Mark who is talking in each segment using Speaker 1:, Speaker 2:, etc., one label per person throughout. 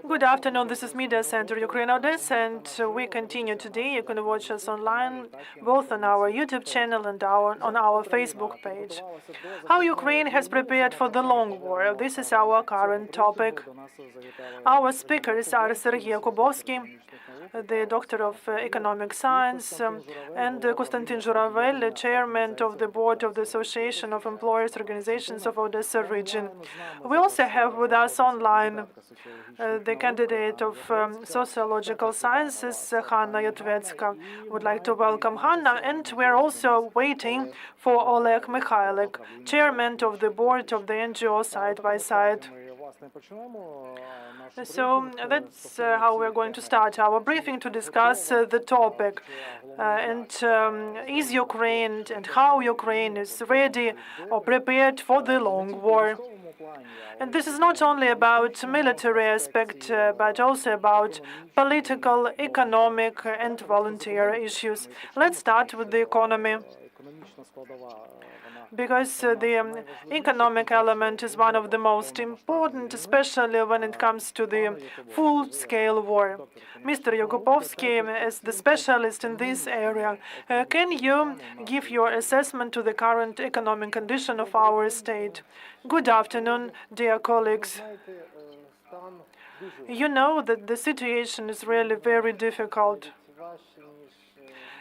Speaker 1: Good afternoon, this is Media Center Ukraine Odesa, and we continue today. You can watch us online, both on our YouTube channel and on our Facebook page. How Ukraine has prepared for the long war. This is our current topic. Our speakers are Sergiy Yakubovsky, the Doctor of Economic Science, and Kostyantyn Zhuravel, the Chairman of the Board of the Association of Employers Organizations of Odesa region. We also have with us online the candidate of sociological sciences, Hanna Yatvetska. Would like to welcome Hanna, and we're also waiting for Oleh Mykhailyk, Chairman of the Board of the NGO Side by Side. So that's how we're going to start our briefing to discuss the topic. Is Ukraine and how Ukraine is ready or prepared for the long war? And this is not only about military aspect, but also about political, economic, and volunteer issues. Let's start with the economy, because the economic element is one of the most important, especially when it comes to the full-scale war. Mr. Yakubovsky, as the specialist in this area, can you give your assessment to the current economic condition of our state? Good afternoon, dear colleagues. You know that the situation is really very difficult.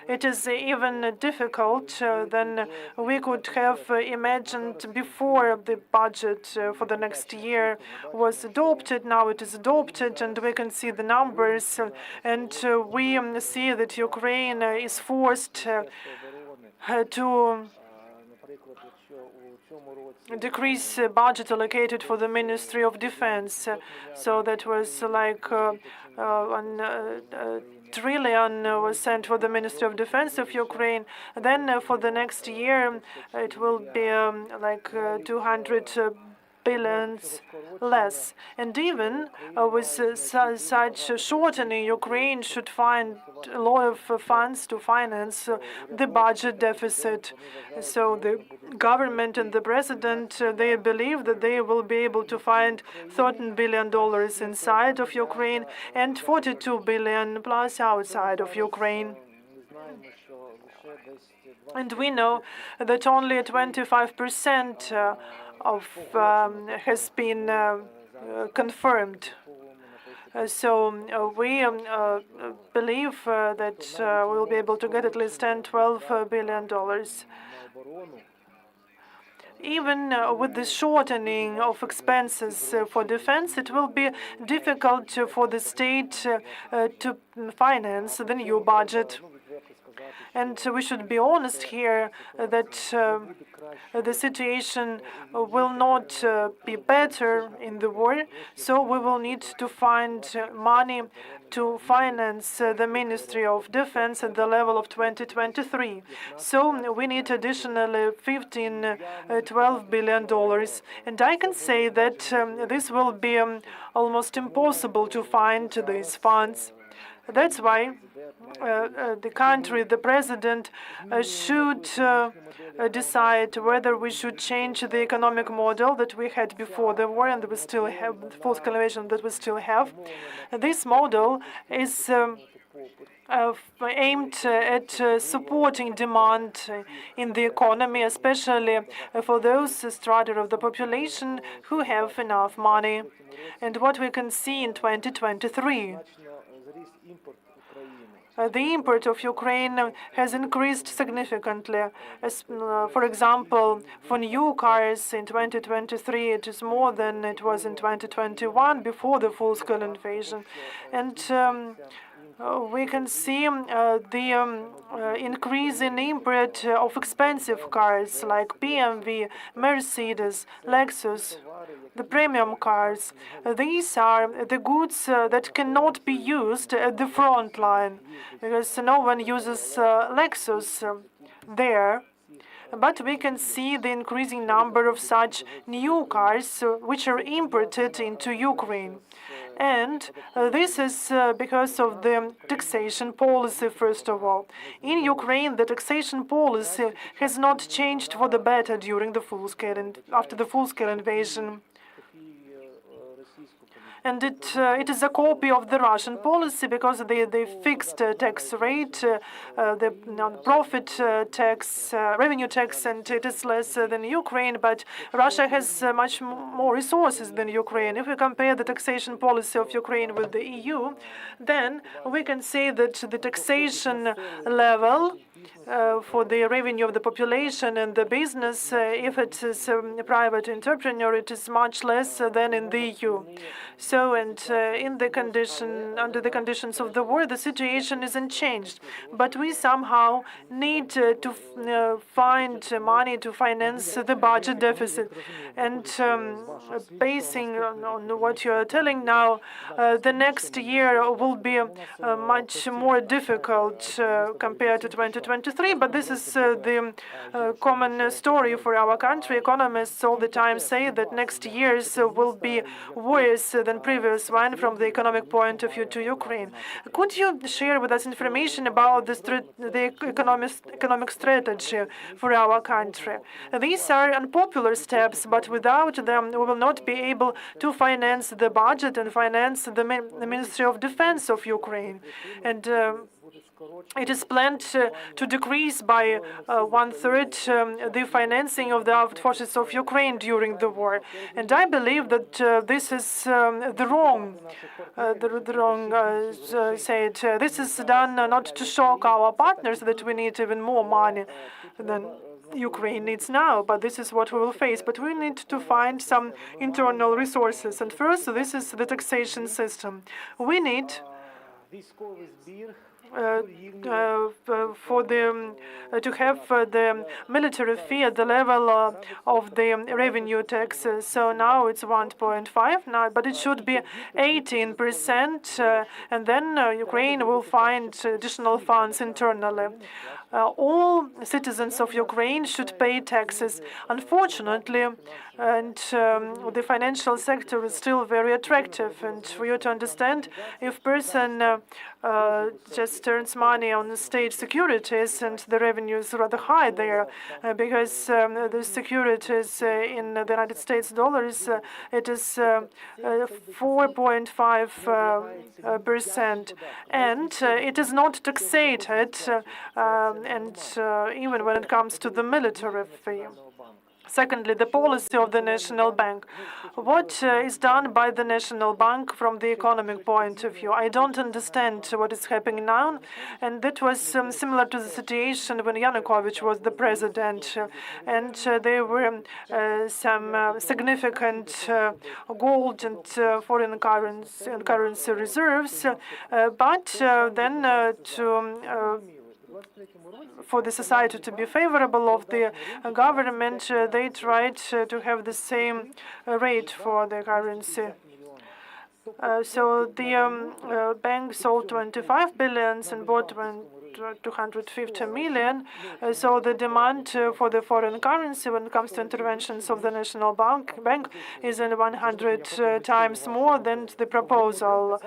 Speaker 1: It is even difficult than we could have imagined before the budget for the next year was adopted. Now it is adopted, and we can see the numbers, and we see that Ukraine is forced to decrease budget allocated for the Ministry of Defense. So that was like trillion was sent for the Ministry of Defense of Ukraine. Then for the next year, it will be like 200 billions less. And even with such shortening, Ukraine should find a lot of funds to finance the budget deficit. So the government and the president, they believe that they will be able to find $13 billion inside of Ukraine and 42 billion plus outside of Ukraine. And we know that only 25% has been confirmed. So we believe that we will be able to get at least $10–12 billion. Even with the shortening of expenses for defense, it will be difficult for the state to finance the new budget. And we should be honest here that the situation will not be better in the war, so we will need to find money to finance the Ministry of Defense at the level of 2023. So we need additionally $15–12 billion. And I can say that this will be almost impossible to find these funds. That's why the country, the president, should decide whether we should change the economic model that we had before the war and we still have, the full-scale invasion that we still have. This model is aimed at supporting demand in the economy, especially for those strata of the population who have enough money. And what we can see in 2023. The import of Ukraine has increased significantly. As, for example, for new cars in 2023, it is more than it was in 2021 before the full-scale invasion. And we can see the increase in import of expensive cars like BMW, Mercedes, Lexus, the premium cars. These are the goods that cannot be used at the front line, because no one uses Lexus there. But we can see the increasing number of such new cars which are imported into Ukraine. And this is because of the taxation policy, first of all. In Ukraine, the taxation policy has not changed for the better during the full-scale after the full-scale invasion. and it is a copy of the Russian policy because they fixed tax rate, the profit tax, revenue tax, and it is less than Ukraine. But Russia has much more resources than Ukraine. If we compare the taxation policy of Ukraine with the EU, then we can say that the taxation level for the revenue of the population and the business, if it is a private entrepreneur, it is much less than in the EU. So, and in the under the conditions of the war, the situation isn't changed. But we somehow need to find money to finance the budget deficit. And basing on what you are telling now, the next year will be much more difficult compared to 2023. But this is the common story for our country. Economists all the time say that next years will be worse than previous one from the economic point of view to Ukraine. Could you share with us information about the economic strategy for our country? These are unpopular steps, but without them, we will not be able to finance the budget and finance the Ministry of Defense of Ukraine. And it is planned to decrease by 1/3 the financing of the armed forces of Ukraine during the war. And I believe that this is the wrong said. This is done not to shock our partners that we need even more money than Ukraine needs now, but this is what we will face. But we need to find some internal resources. And first, this is the taxation system. We need for the to have the military fee at the level of the revenue taxes. So now it's 1.5 now, but it should be 18%, and then Ukraine will find additional funds internally. All citizens of Ukraine should pay taxes. Unfortunately, and the financial sector is still very attractive. And for you to understand, if person just earns money on state securities, and the revenue is rather high there, because the securities in the United States dollars, it is 4.5%, and it is not taxated, and even when it comes to the military fee. Secondly, the policy of the National Bank. What is done by the National Bank from the economic point of view? I don't understand what is happening now, and that was similar to the situation when Yanukovych was the president, and there were some significant gold and foreign currency reserves, but then for the society to be favorable of the government, they tried to have the same rate for the currency. So the bank sold 25 billions and bought 250 million. So the demand for the foreign currency when it comes to interventions of the National Bank is in 100 times more than the proposal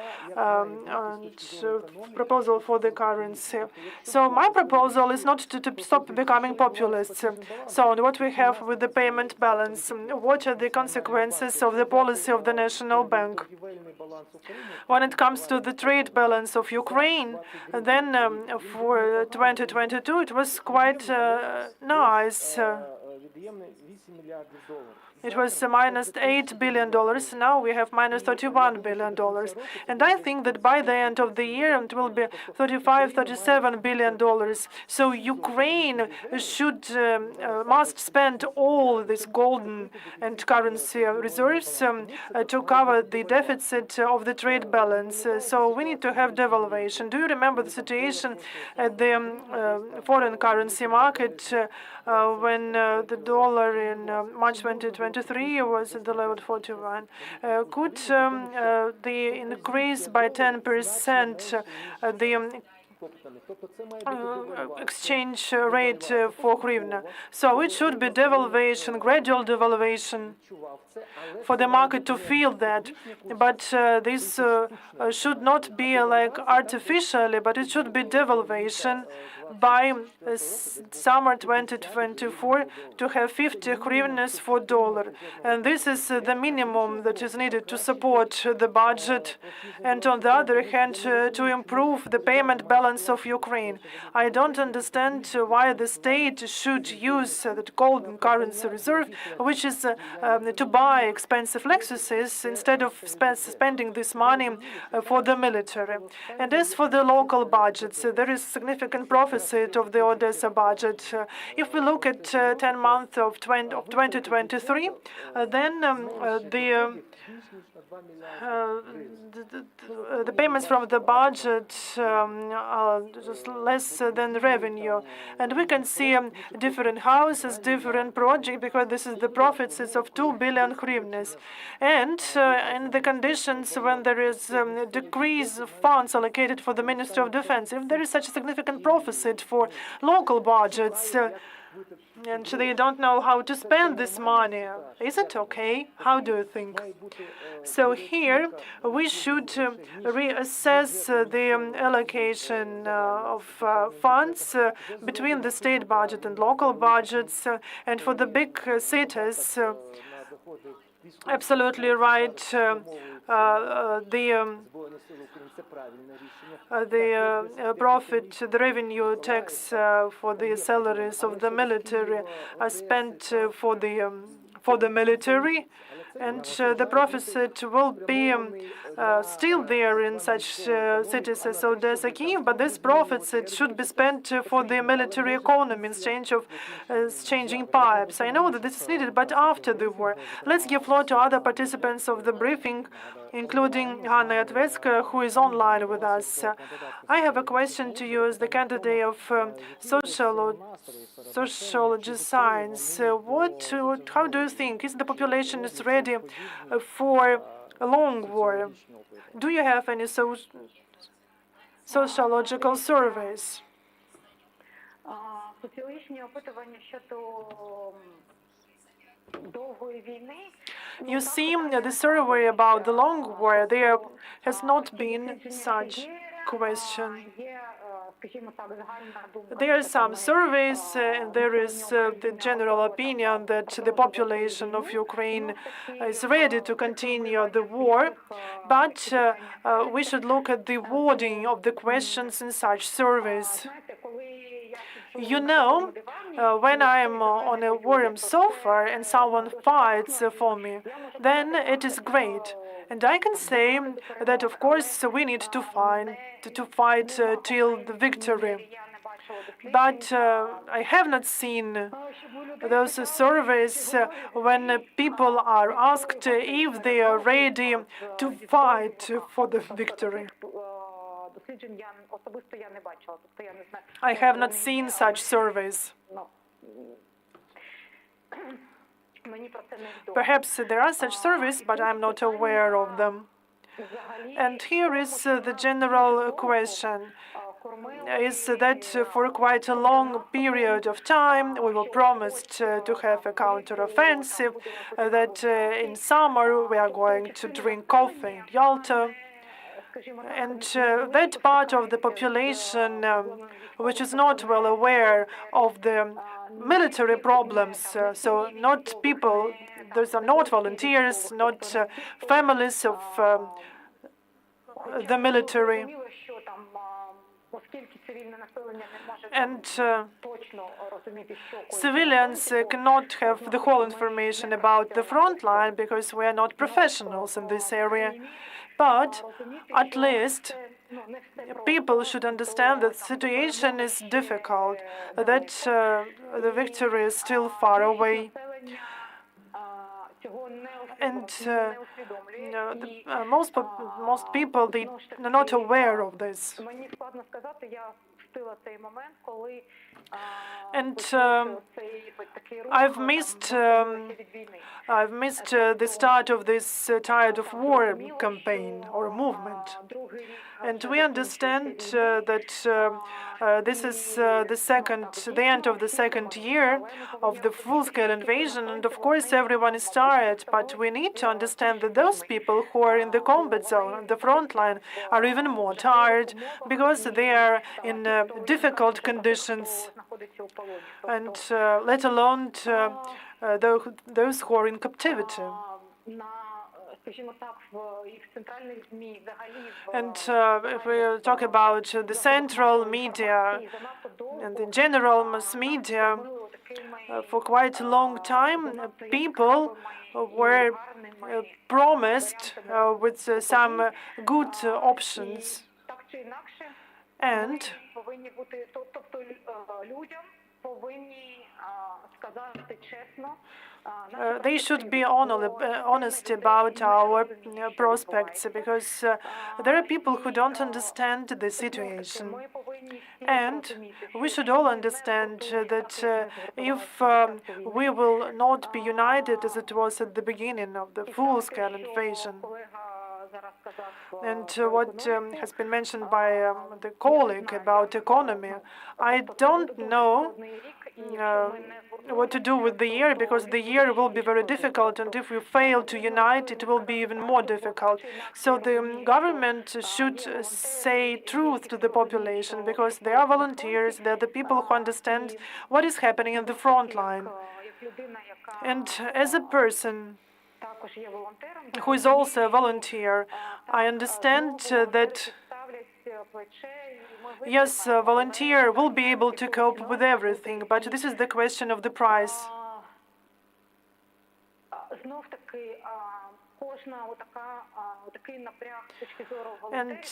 Speaker 1: proposal for the currency. So my proposal is not to stop becoming populists. So what we have with the payment balance, what are the consequences of the policy of the National Bank? When it comes to the trade balance of Ukraine, then for 2022, it was quite nice. It was minus $8 billion. Now we have minus $31 billion. And I think that by the end of the year, it will be $37 billion. So Ukraine must spend all this golden and currency reserves to cover the deficit of the trade balance. So we need to have devaluation. Do you remember the situation at the foreign currency market when the dollar in March 2023 was at the level of 41? Could the increase by 10% the exchange rate for hryvnia? So it should be devaluation, gradual devaluation, for the market to feel that. But this should not be like artificially, but it should be devaluation by summer 2024 to have 50 hryvnias for dollar. And this is the minimum that is needed to support the budget, and on the other hand, to improve the payment balance of Ukraine. I don't understand why the state should use that golden currency reserve, which is to buy expensive Lexuses, instead of spending this money for the military. And as for the local budgets, there is significant proficit of the Odesa budget. If we look at 10 months of 2023, then the payments from the budget are just less than revenue. And we can see different houses, different projects, because this is the profits is of 2 billion hryvnias. And in the conditions when there is decrease of funds allocated for the Ministry of Defense, if there is such a significant proficit for local budgets, and they don't know how to spend this money, is it okay? How do you think? So here we should reassess the allocation of funds between the state budget and local budgets, and for the big cities, absolutely right. The profit, the revenue tax for the salaries of the military are spent for the military, and the profit will be still there in such cities as Odesa, Kyiv, but this profits should be spent for the military economy instead of changing pipes. I know that this is needed, but after the war. Let's give floor to other participants of the briefing, including Hanna Yatvetska, who is online with us. I have a question to you as the candidate of sociologist science. How do you think? Is the population is ready for a long war? Do you have any sociological surveys? You see, the survey about the long war, there has not been such question. There are some surveys, and there is the general opinion that the population of Ukraine is ready to continue the war, but we should look at the wording of the questions in such surveys. You know, when I'm on a warm sofa and someone fights for me, then it is great. And I can say that, of course, we need to fight till the victory. But I have not seen those surveys when people are asked if they are ready to fight for the victory. I have not seen such surveys. Perhaps there are such surveys, but I'm not aware of them. And here is the general question. Is that for quite a long period of time we were promised to have a counter-offensive, that in summer we are going to drink coffee in Yalta. And that part of the population which is not well aware of the military problems, so not people, those are not volunteers, not families of the military. And civilians cannot have the whole information about the front line because we are not professionals in this area. But at least people should understand that the situation is difficult, that the victory is still far away. And most people, they are not aware of this. And I've missed the start of this Tired of War campaign or movement. And we understand that this is the end of the second year of the full-scale invasion, and of course everyone is tired. But we need to understand that those people who are in the combat zone, on the front line, are even more tired because they are in difficult conditions, and let alone those who are in captivity. And if we talk about the central media and the general mass media, for quite a long time, people were promised with some good options. And they should be honest about our prospects, because there are people who don't understand the situation. And we should all understand that if we will not be united as it was at the beginning of the full-scale invasion, and what has been mentioned by the colleague about economy, I don't know what to do with the year, because the year will be very difficult, and if we fail to unite, it will be even more difficult. So the government should say truth to the population, because they are volunteers, they are the people who understand what is happening in the front line. And as a person who is also a volunteer, I understand that yes, a volunteer will be able to cope with everything, but this is the question of the price. And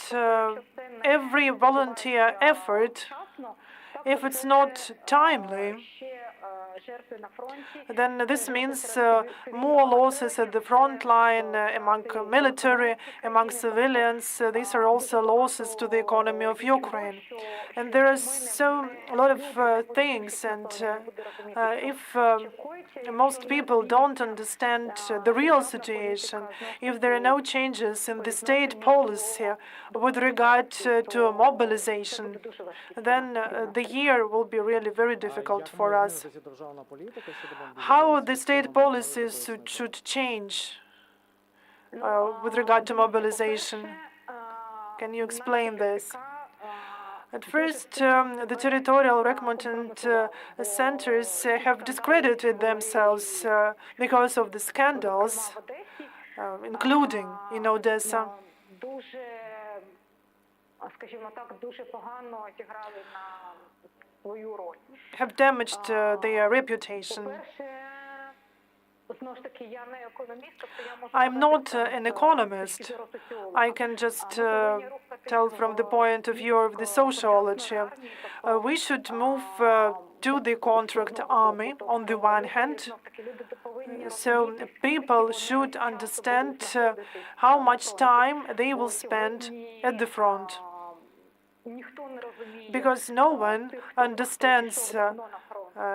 Speaker 1: every volunteer effort, if it's not timely, then this means more losses at the front line among military, among civilians. These are also losses to the economy of Ukraine. And there are a lot of things, and if most people don't understand the real situation, if there are no changes in the state policy with regard to mobilization, then the year will be really very difficult for us. How the state policies should change with regard to mobilization? Can you explain this? At first, the territorial recruitment centers have discredited themselves because of the scandals, including in Odessa. Have damaged their reputation. I'm not an economist. I can just tell from the point of view of the sociology. We should move to the contract army on the one hand. So people should understand how much time they will spend at the front, because no one understands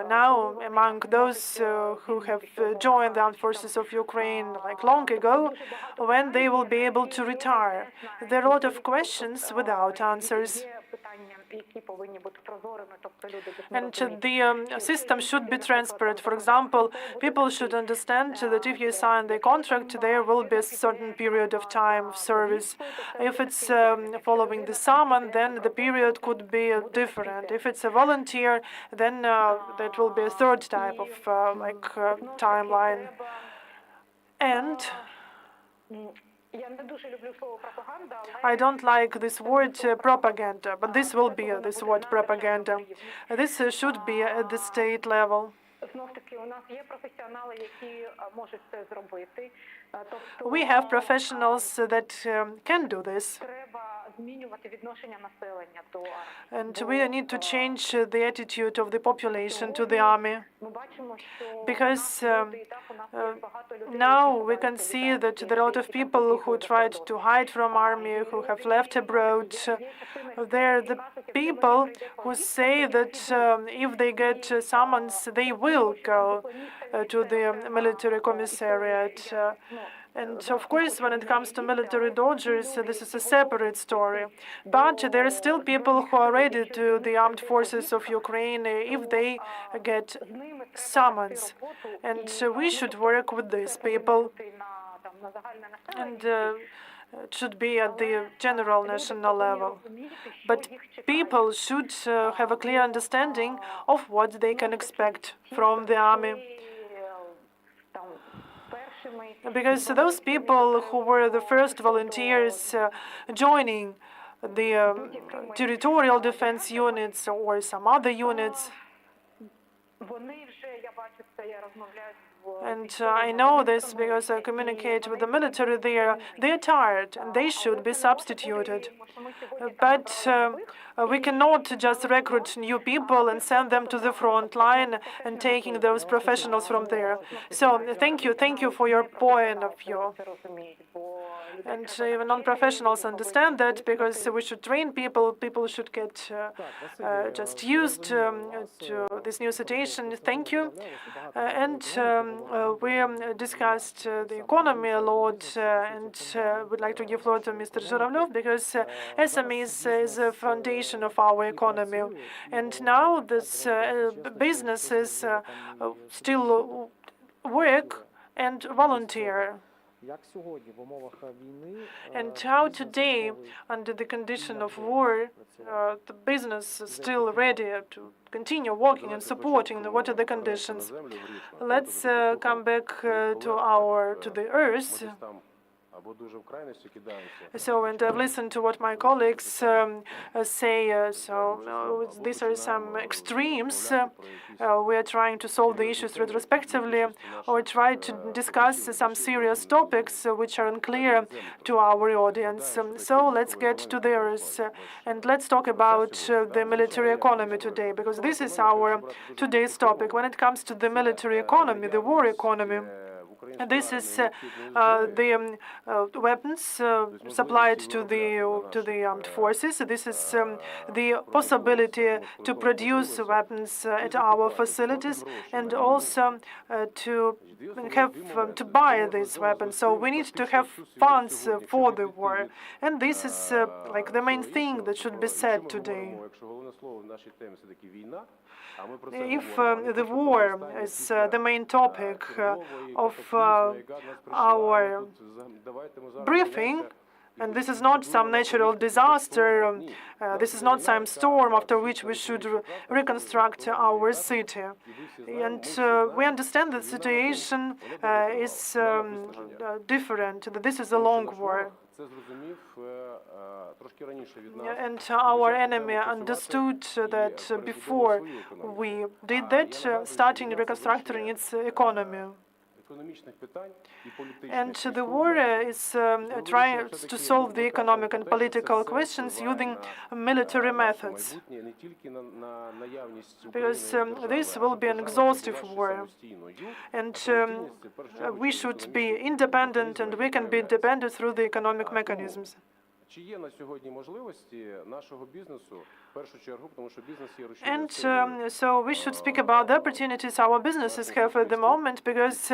Speaker 1: now among those who have joined the armed forces of Ukraine like long ago, when they will be able to retire. There are a lot of questions without answers. And the system should be transparent. For example, people should understand that if you sign the contract, there will be a certain period of time of service. If it's following the summon, then the period could be different. If it's a volunteer, then that will be a third type of timeline. And I don't like this word propaganda, but this will be this word propaganda. This should be at the state level. We have professionals that can do this. And we need to change the attitude of the population to the army. Because now we can see that there are a lot of people who tried to hide from army, who have left abroad. They're the people who say that if they get summons, they will go to the military commissariat. And of course, when it comes to military dodgers, this is a separate story. But there are still people who are ready to the armed forces of Ukraine if they get summons. And we should work with these people. And it should be at the general national level. But people should have a clear understanding of what they can expect from the army. Because those people who were the first volunteers joining the territorial defense units or some other units, and I know this because I communicate with the military there, they're tired and they should be substituted. But we cannot just recruit new people and send them to the front line and taking those professionals from there. So thank you for your point of view. And even non-professionals understand that, because we should train people. People should get just used to this new situation. Thank you. And we discussed the economy a lot, and would like to give floor to Mr. Zhuravel, because SMEs is a foundation of our economy. And now this businesses still work and volunteer. And how today, under the condition of war, the business is still ready to continue working and supporting? What are the conditions? Let's come back to the earth. So, and I've listened to what my colleagues say. These are some extremes. We are trying to solve the issues retrospectively, or try to discuss some serious topics which are unclear to our audience. So let's get to the earth, and let's talk about the military economy today, because this is our today's topic. When it comes to the military economy, the war economy, this is the weapons supplied to the armed forces. This is the possibility to produce weapons at our facilities, and also to buy these weapons. So we need to have funds for the war, and this is like the main thing that should be said today. If the war is the main topic of our briefing, and this is not some natural disaster, this is not some storm after which we should reconstruct our city. And we understand the situation is different. This is a long war. And our enemy understood that before we did that, starting reconstructing its economy. And the war is trying to solve the economic and political questions using military methods, because this will be an exhaustive war. And we should be independent, and we can be independent through the economic mechanisms. And so we should speak about the opportunities our businesses have at the moment, because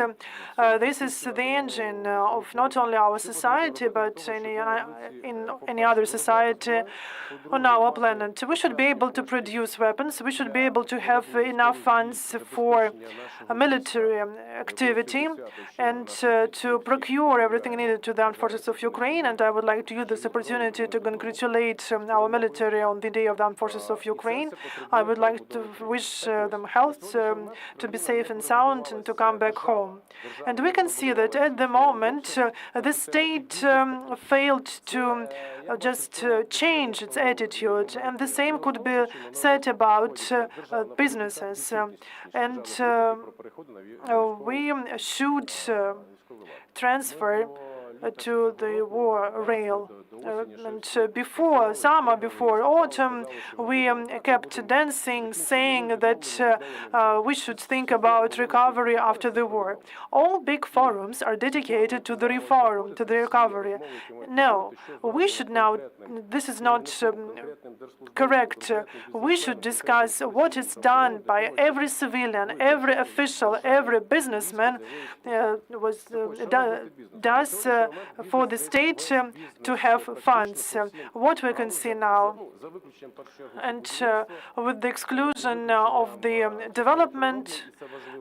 Speaker 1: this is the engine of not only our society, but in any other society on our planet. We should be able to produce weapons. We should be able to have enough funds for military activity, and to procure everything needed to the armed forces of Ukraine. And I would like to use this opportunity to congratulate our military on the Day of the Armed Forces of Ukraine. I would like to wish them health, to be safe and sound, and to come back home. And we can see that at the moment, the state failed to just change its attitude, and the same could be said about businesses. And we should transfer to the war rail. before summer, before autumn, we kept dancing, saying that we should think about recovery after the war. All big forums are dedicated to the reform, to the recovery. No, we should now, this is not correct. We should discuss what is done by every civilian, every official, every businessman does for the state to have funds. What we can see now, and with the exclusion of the development,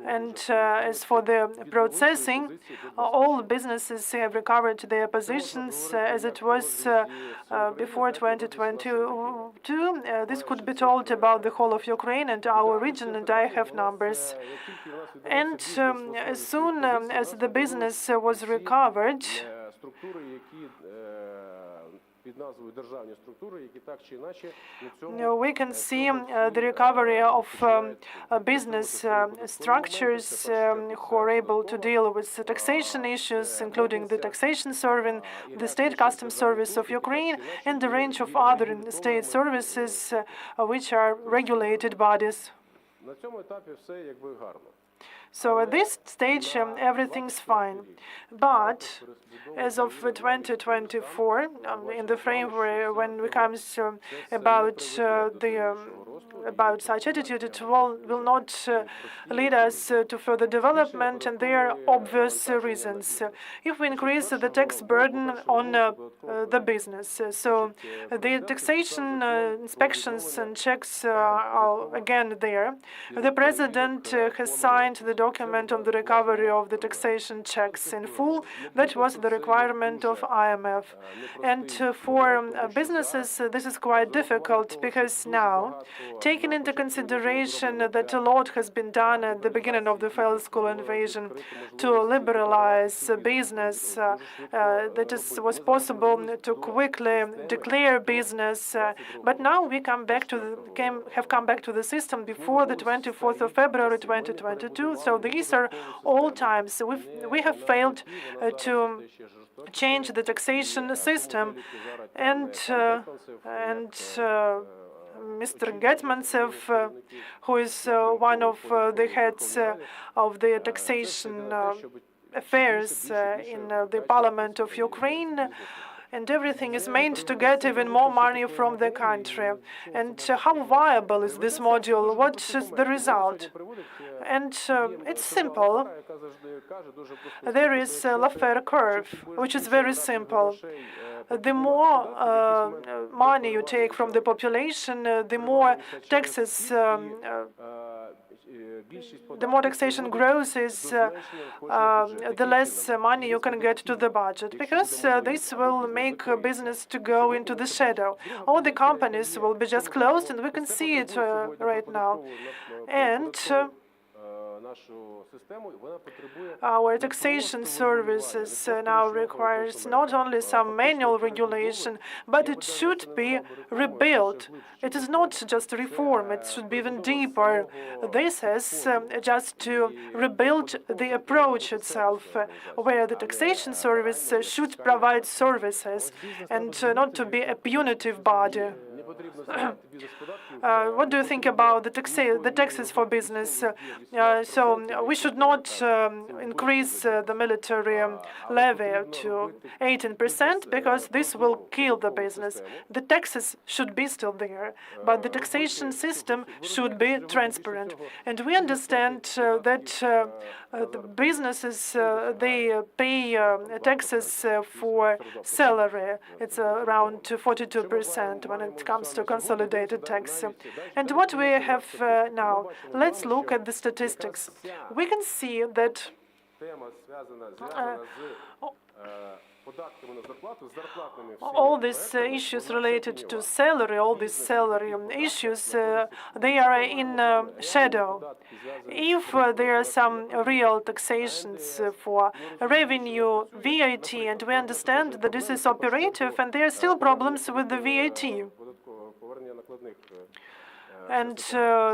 Speaker 1: and as for the processing, all businesses have recovered their positions as it was before 2022. This could be told about the whole of Ukraine and our region, and I have numbers. And as soon as the business was recovered, we can see the recovery of business structures who are able to deal with the taxation issues, including the taxation service, the state customs service of Ukraine, and the range of other state services which are regulated bodies. So at this stage, everything's fine. But as of 2024, in the frame when it comes about such attitude, it will not lead us to further development, and there are obvious reasons. If we increase the tax burden on the business, so the taxation inspections and checks are again there. The president has signed the document on the recovery of the taxation checks in full. That was the requirement of IMF. And for businesses, this is quite difficult because now, taking into consideration that a lot has been done at the beginning of the failed school invasion to liberalize business, was possible to quickly declare business, but now we have come back to the system before the 24th of February 2022. So these are all times we have failed to change the taxation system, and Mr. Getmantsev, who is one of the heads of the taxation affairs in the parliament of Ukraine, and everything is meant to get even more money from the country. And how viable is this module? What is the result? And it's simple. There is a Laffer curve, which is very simple. The more money you take from the population, the more taxes the more taxation grows, the less money you can get to the budget, because this will make business to go into the shadow. All the companies will be just closed, and we can see it right now. And our taxation services now requires not only some manual regulation, but it should be rebuilt. It is not just a reform, it should be even deeper. This is just to rebuild the approach itself, where the taxation service should provide services and not to be a punitive body. What do you think about the taxes for business? So we should not increase the military levy to 18%, because this will kill the business. The taxes should be still there, but the taxation system should be transparent. And we understand that the businesses, they pay taxes for salary. It's around 42% when it comes to consolidated tax. And what we have now, let's look at the statistics. We can see that all these issues related to salary, all these salary issues, they are in shadow. If there are some real taxations for revenue, VAT, and we understand that this is operative, and there are still problems with the VAT. And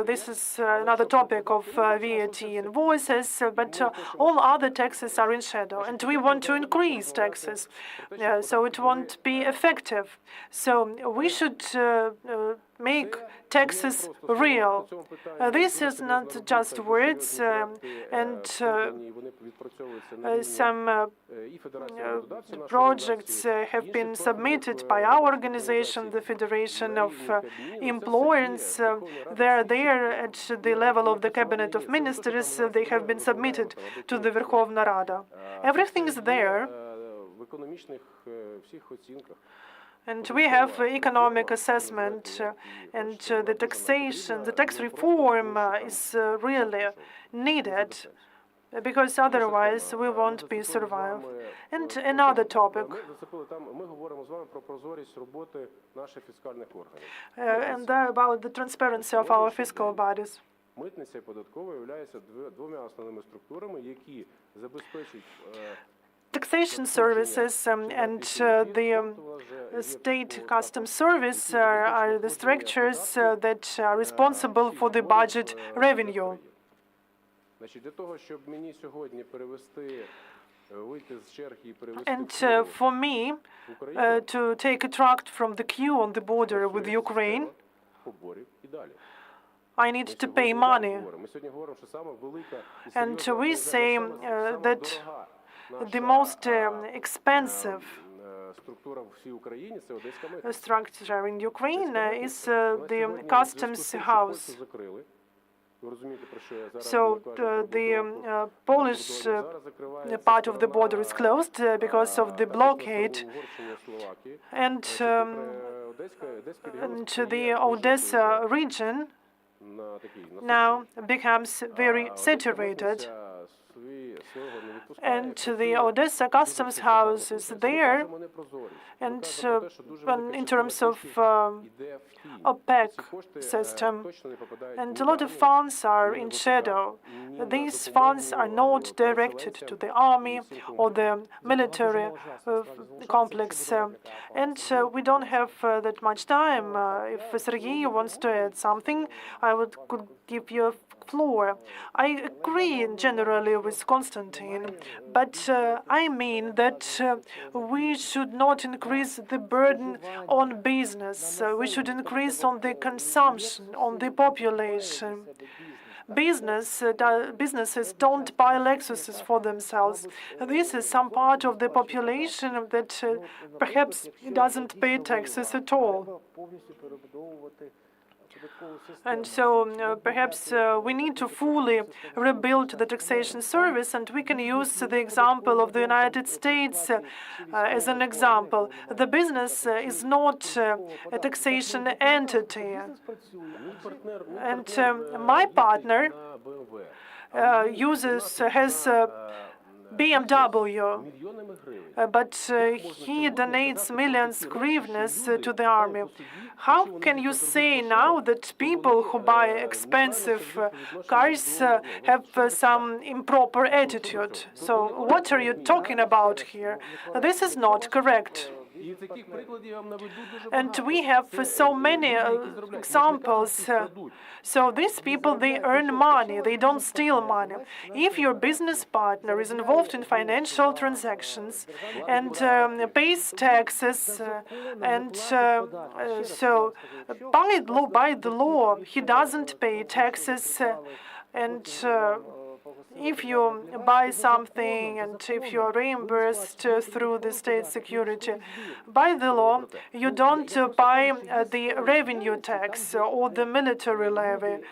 Speaker 1: this is another topic of VAT invoices, but all other taxes are in shadow. And we want to increase taxes, so it won't be effective. So we should make taxes real. This is not just words, and some projects have been submitted by our organization, the Federation of Employers. They are there at the level of the Cabinet of Ministers. They have been submitted to the Verkhovna Rada. Everything is there. And we have economic assessment, and the taxation, the tax reform is really needed, because otherwise we won't be survive. And another topic, and about the transparency of our fiscal bodies.
Speaker 2: Митниця і податкова являються двома основними структурами, які забезпечують
Speaker 1: Taxation services and the state customs service are the structures that are responsible for the budget revenue. And for me, to take a truck from the queue on the border with Ukraine, I need to pay money. And we say that the most expensive structure in Ukraine is the customs house. So the Polish part of the border is closed because of the blockade, and the Odesa region now becomes very saturated. And the Odesa customs house is there, and in terms of opaque system, and a lot of funds are in shadow. These funds are not directed to the army or the military complex, and we don't have that much time. If Sergiy wants to add something, I could give you a floor. I agree generally with Kostyantyn, but I mean that we should not increase the burden on business. We should increase on the consumption, on the population. Businesses don't buy Lexuses for themselves. This is some part of the population that perhaps doesn't pay taxes at all. And so perhaps we need to fully rebuild the taxation service, and we can use the example of the United States as an example. The business is not a taxation entity. And my partner has BMW, but he donates millions hryvnias to the army. How can you say now that people who buy expensive cars have some improper attitude? So what are you talking about here? This is not correct. And we have so many examples. So these people, they earn money, they don't steal money. If your business partner is involved in financial transactions and pays taxes, and so by the law, he doesn't pay taxes, and if you buy something and if you are reimbursed through the state security, by the law, you don't pay the revenue tax or the military levy.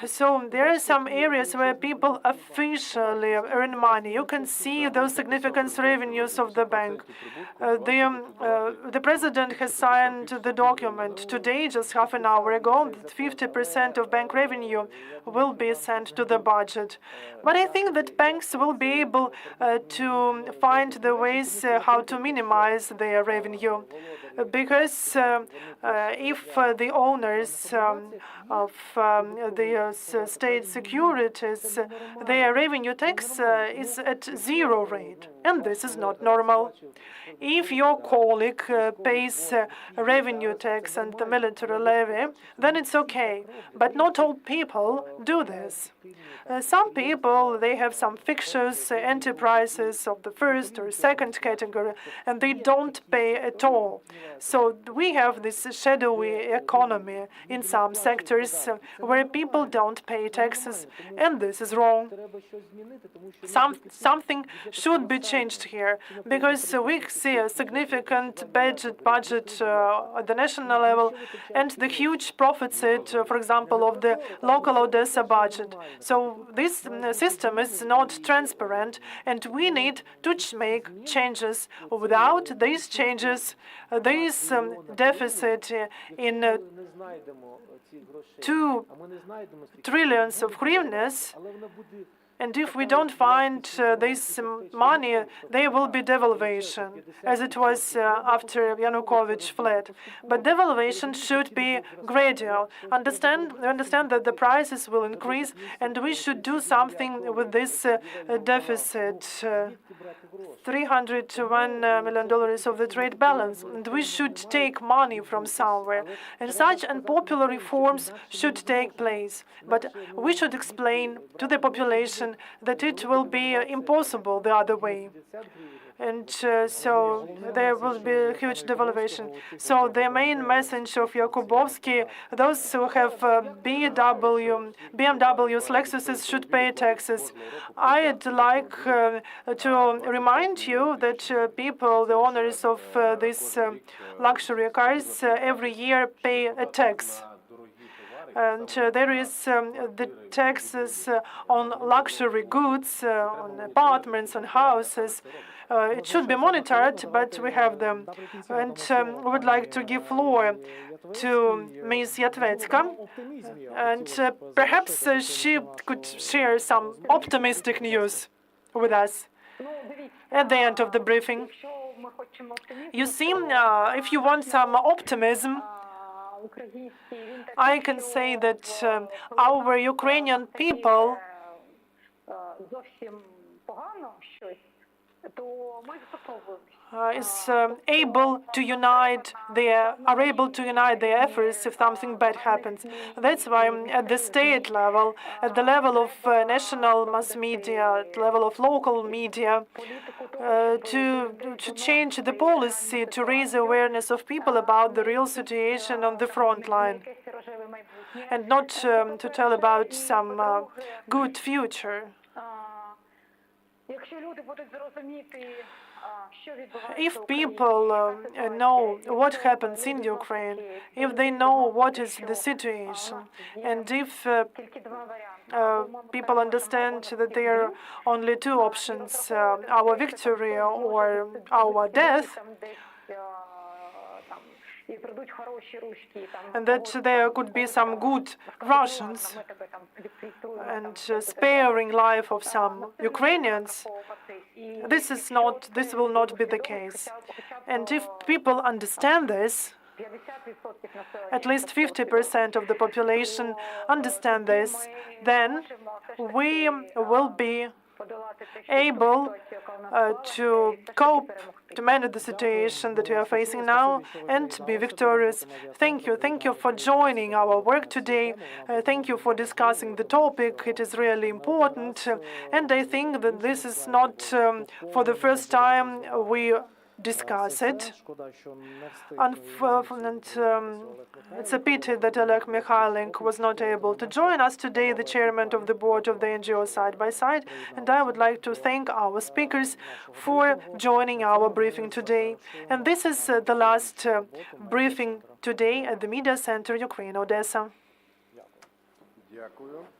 Speaker 1: So there are some areas where people officially earn money. You can see those significant revenues of the bank. The president has signed the document today, just half an hour ago, that 50% of bank revenue will be sent to the budget. But I think that banks will be able to find the ways how to minimize their revenue. because if the owners of the state securities, their revenue tax is at 0 rate, and this is not normal. If your colleague pays revenue tax and the military levy, then it's okay. But not all people do this. Some people, they have some fictitious enterprises of the first or second category, and they don't pay at all. So we have this shadowy economy in some sectors where people don't pay taxes, and this is wrong. Something should be changed here, because we see a significant budget at the national level and the huge deficit, for example, of the local Odesa budget. So this system is not transparent, and we need to make changes. Without these changes, this deficit in 2 trillions of hryvnias, and if we don't find this money, there will be devaluation, as it was after Yanukovych fled. But devaluation should be gradual. We understand that the prices will increase, and we should do something with this deficit. $301 million of the trade balance, and we should take money from somewhere. And such unpopular reforms should take place. But we should explain to the population that it will be impossible the other way. And so there will be a huge devaluation. So the main message of Yakubovsky, those who have BMWs, Lexuses should pay taxes. I'd like to remind you that people, the owners of these luxury cars, every year pay a tax. And there is the taxes on luxury goods, on apartments, on houses. It should be monitored, but we have them. And we would like to give floor to Ms. Yatvetska, and perhaps she could share some optimistic news with us at the end of the briefing. You see, if you want some optimism, I can say that our Ukrainian people are able to unite their efforts if something bad happens. That's why at the state level, at the level of national mass media, at the level of local media, to change the policy, to raise awareness of people about the real situation on the front line, and not to tell about some good future. If people know what happens in Ukraine, if they know what is the situation, and if people understand that there are only 2 options, our victory or our death, and that there could be some good Russians and sparing life of some Ukrainians, this will not be the case. And if people understand this, at least 50% of the population understand this, then we will be able to cope, to manage the situation that we are facing now and be victorious. Thank you. Thank you for joining our work today. Thank you for discussing the topic. It is really important. And I think that this is not for the first time we discuss it. And it's a pity that Oleh Mykhailyk was not able to join us today, the chairman of the board of the NGO Side by Side. And I would like to thank our speakers for joining our briefing today. And this is the last briefing today at the Media Center Ukraine, Odessa.
Speaker 2: Дякую.